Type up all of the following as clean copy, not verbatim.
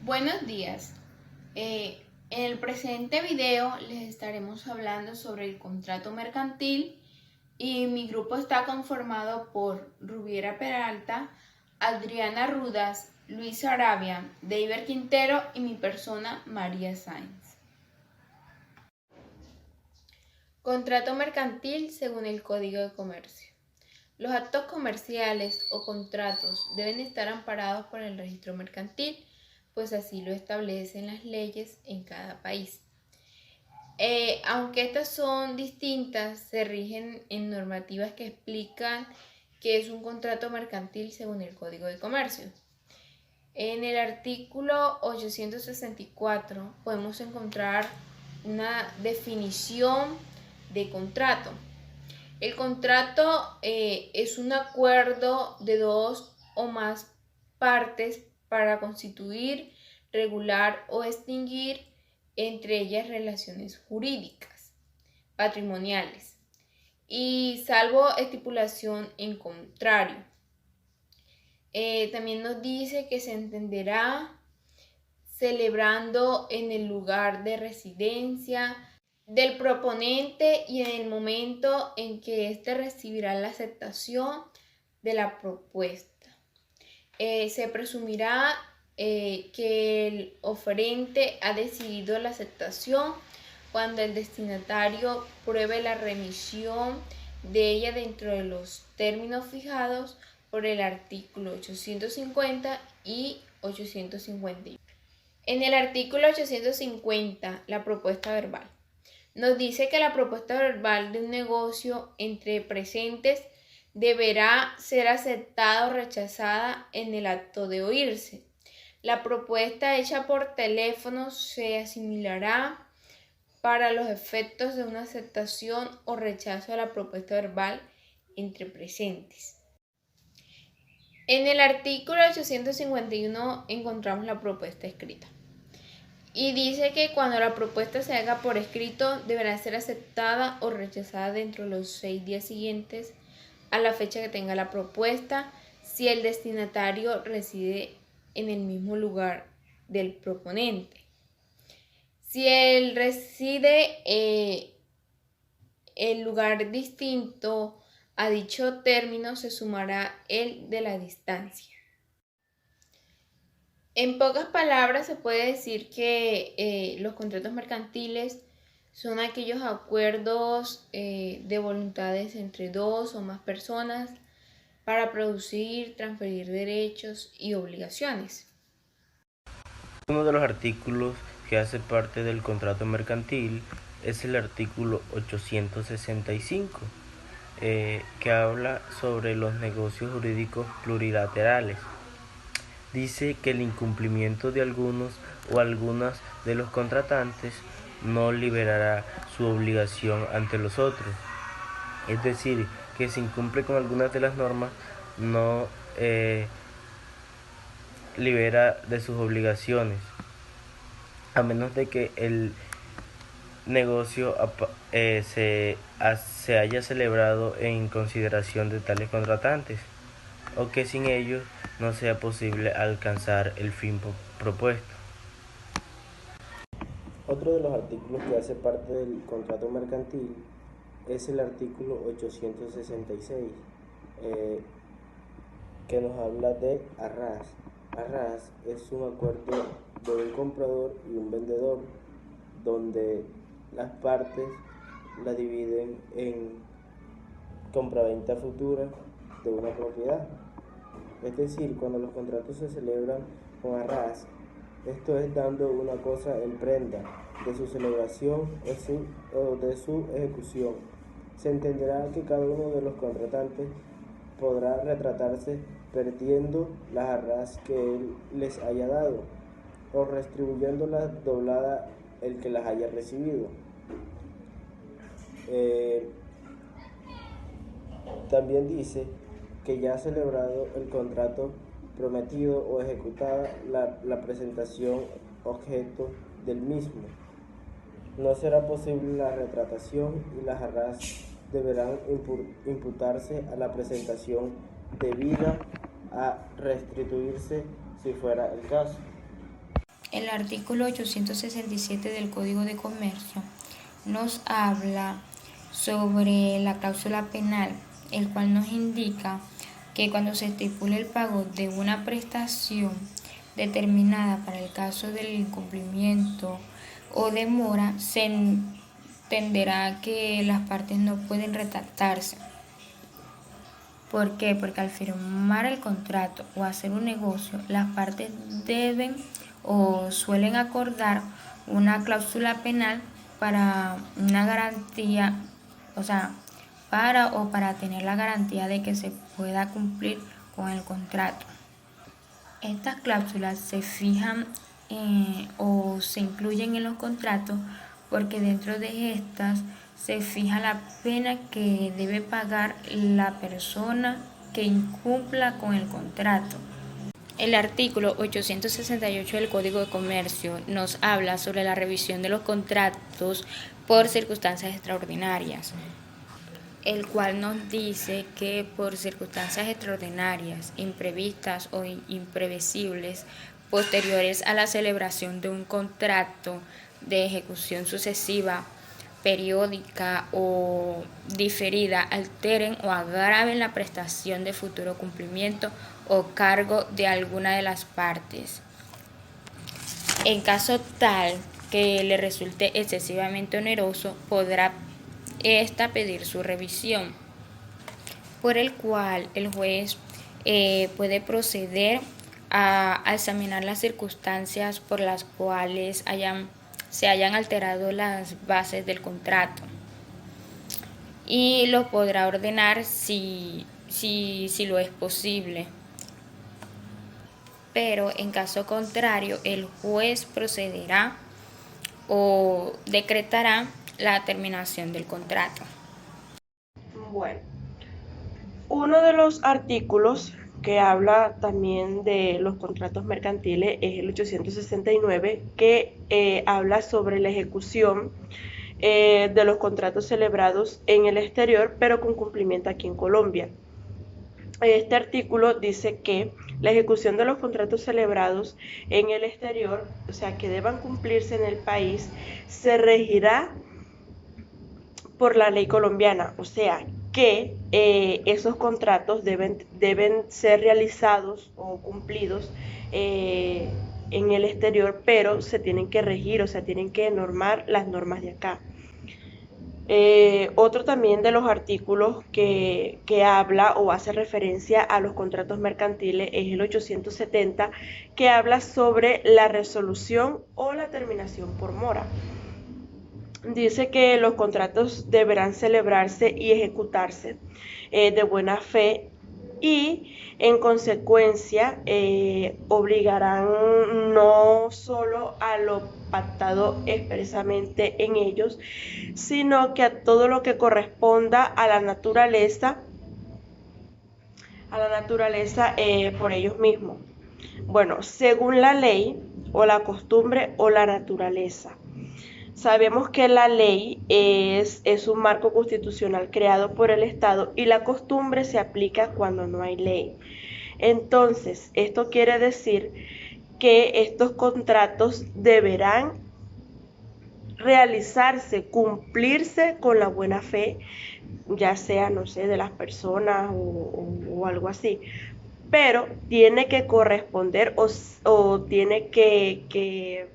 Buenos días. En el presente video les estaremos hablando sobre el contrato mercantil y mi grupo está conformado por Rubiera Peralta, Adriana Rudas, Luis Arabia, David Quintero y mi persona María Sáenz. Contrato mercantil según el Código de Comercio. Los actos comerciales o contratos deben estar amparados por el registro mercantil, pues así lo establecen las leyes en cada país. Aunque estas son distintas, se rigen en normativas que explican qué es un contrato mercantil según el Código de Comercio. En el artículo 864 podemos encontrar una definición de contrato. El contrato es un acuerdo de dos o más partes para constituir, regular o extinguir entre ellas relaciones jurídicas, patrimoniales, y salvo estipulación en contrario. También nos dice que se entenderá celebrando en el lugar de residencia del proponente y en el momento en que éste recibirá la aceptación de la propuesta. Se presumirá que el oferente ha decidido la aceptación cuando el destinatario pruebe la remisión de ella dentro de los términos fijados por el artículo 850 y 851. En el artículo 850, la propuesta verbal nos dice que la propuesta verbal de un negocio entre presentes deberá ser aceptada o rechazada en el acto de oírse. La propuesta hecha por teléfono se asimilará para los efectos de una aceptación o rechazo a la propuesta verbal entre presentes. En el artículo 851 encontramos la propuesta escrita. Y dice que cuando la propuesta se haga por escrito deberá ser aceptada o rechazada dentro de los 6 días siguientes a la fecha que tenga la propuesta, si el destinatario reside en el mismo lugar del proponente. Si él reside en lugar distinto a dicho término, se sumará el de la distancia. En pocas palabras se puede decir que los contratos mercantiles son aquellos acuerdos de voluntades entre dos o más personas para producir, transferir derechos y obligaciones. Uno de los artículos que hace parte del contrato mercantil es el artículo 865, que habla sobre los negocios jurídicos plurilaterales. Dice que el incumplimiento de algunos o algunas de los contratantes no liberará su obligación ante los otros. Es decir, que si incumple con algunas de las normas, no libera de sus obligaciones, a menos de que el negocio se haya celebrado en consideración de tales contratantes, o que sin ellos no sea posible alcanzar el fin propuesto. Otro de los artículos que hace parte del contrato mercantil es el artículo 866, que nos habla de arras. Arras es un acuerdo de un comprador y un vendedor donde las partes la dividen en compraventa futura de una propiedad. Es decir, cuando los contratos se celebran con arras, esto es dando una cosa en prenda de su celebración o de su ejecución. Se entenderá que cada uno de los contratantes podrá retratarse perdiendo las arras que él les haya dado o retribuyéndolas doblada el que las haya recibido. También dice que ya ha celebrado el contrato prometido o ejecutada la presentación objeto del mismo. No será posible la retratación y las arras deberán imputarse a la presentación debida a restituirse si fuera el caso. El artículo 867 del Código de Comercio nos habla sobre la cláusula penal, el cual nos indica que cuando se estipule el pago de una prestación determinada para el caso del incumplimiento o demora, se entenderá que las partes no pueden retractarse. ¿Por qué? Porque al firmar el contrato o hacer un negocio, las partes deben o suelen acordar una cláusula penal para una garantía, o sea, para tener la garantía de que se pueda cumplir con el contrato. Estas cláusulas se fijan o se incluyen en los contratos porque dentro de estas se fija la pena que debe pagar la persona que incumpla con el contrato. El artículo 868 del Código de Comercio nos habla sobre la revisión de los contratos por circunstancias extraordinarias, el cual nos dice que por circunstancias extraordinarias, imprevistas o imprevisibles, posteriores a la celebración de un contrato de ejecución sucesiva, periódica o diferida, alteren o agraven la prestación de futuro cumplimiento o cargo de alguna de las partes. En caso tal que le resulte excesivamente oneroso, podrá esta pedir su revisión, por el cual el juez puede proceder a examinar las circunstancias por las cuales se hayan alterado las bases del contrato y lo podrá ordenar si lo es posible. Pero en caso contrario, el juez procederá o decretará la terminación del contrato. Bueno, uno de los artículos que habla también de los contratos mercantiles es el 869, que habla sobre la ejecución de los contratos celebrados en el exterior, pero con cumplimiento aquí en Colombia. Este artículo dice que la ejecución de los contratos celebrados en el exterior, o sea, que deban cumplirse en el país, se regirá por la ley colombiana, o sea, que esos contratos deben ser realizados o cumplidos en el exterior, pero se tienen que regir, o sea, tienen que normar las normas de acá. Otro también de los artículos que habla o hace referencia a los contratos mercantiles es el 870, que habla sobre la resolución o la terminación por mora. Dice que los contratos deberán celebrarse y ejecutarse de buena fe y en consecuencia obligarán no solo a lo pactado expresamente en ellos, sino que a todo lo que corresponda a la naturaleza por ellos mismos. Bueno, según la ley o la costumbre o la naturaleza. Sabemos que la ley es un marco constitucional creado por el Estado y la costumbre se aplica cuando no hay ley. Entonces, esto quiere decir que estos contratos deberán realizarse, cumplirse con la buena fe, ya sea, no sé, de las personas o algo así. Pero tiene que corresponder o tiene que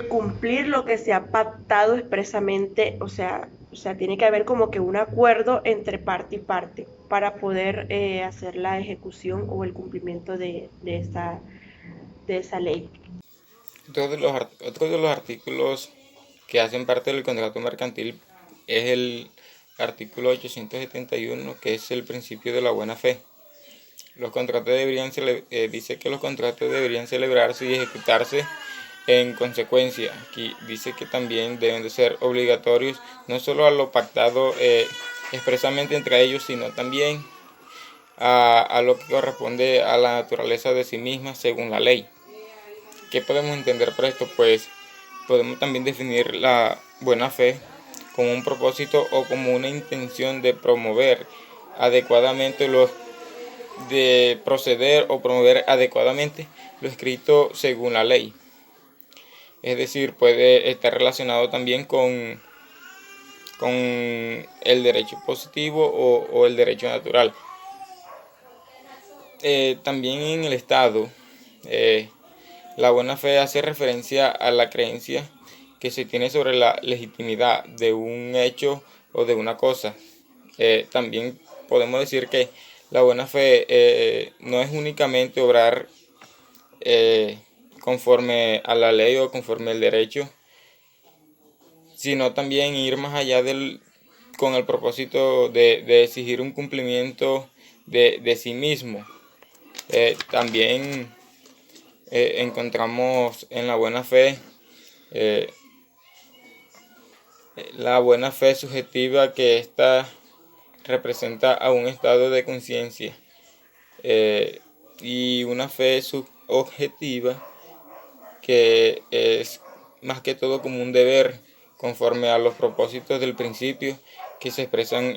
cumplir lo que se ha pactado expresamente, o sea, tiene que haber como que un acuerdo entre parte y parte para poder hacer la ejecución o el cumplimiento de esa ley. Otro de los artículos que hacen parte del contrato mercantil es el artículo 871, que es el principio de la buena fe. Los contratos dice que los contratos deberían celebrarse y ejecutarse en consecuencia. Aquí dice que también deben de ser obligatorios, no solo a lo pactado expresamente entre ellos, sino también a lo que corresponde a la naturaleza de sí misma según la ley. ¿Qué podemos entender por esto? Pues podemos también definir la buena fe como un propósito o como una intención de promover adecuadamente los de proceder o promover adecuadamente lo escrito según la ley. Es decir, puede estar relacionado también con el derecho positivo o el derecho natural. También en el Estado, la buena fe hace referencia a la creencia que se tiene sobre la legitimidad de un hecho o de una cosa. También podemos decir que la buena fe no es únicamente obrar conforme a la ley o conforme al derecho, sino también ir más allá con el propósito de exigir un cumplimiento de sí mismo. También encontramos en la buena fe subjetiva, que ésta representa a un estado de conciencia, y una fe subobjetiva, que es más que todo como un deber conforme a los propósitos del principio que se expresan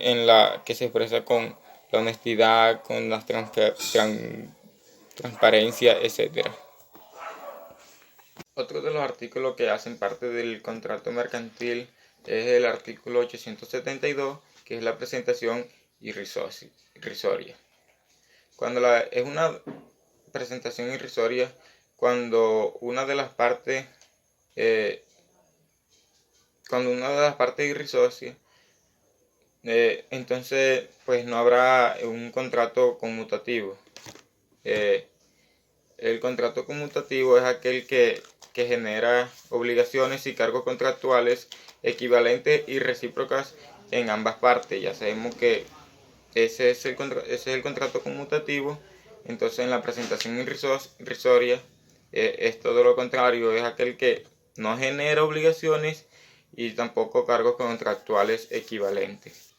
que se expresa con la honestidad, con la transparencia, etc. Otro de los artículos que hacen parte del contrato mercantil es el artículo 872, que es la presentación irrisoria. Es una presentación irrisoria cuando una de las partes irrisoria, entonces pues no habrá un contrato conmutativo. El contrato conmutativo es aquel que genera obligaciones y cargos contractuales equivalentes y recíprocas en ambas partes. Ya sabemos que ese es el contrato conmutativo. Entonces en la presentación irrisoria es todo lo contrario, es aquel que no genera obligaciones y tampoco cargos contractuales equivalentes.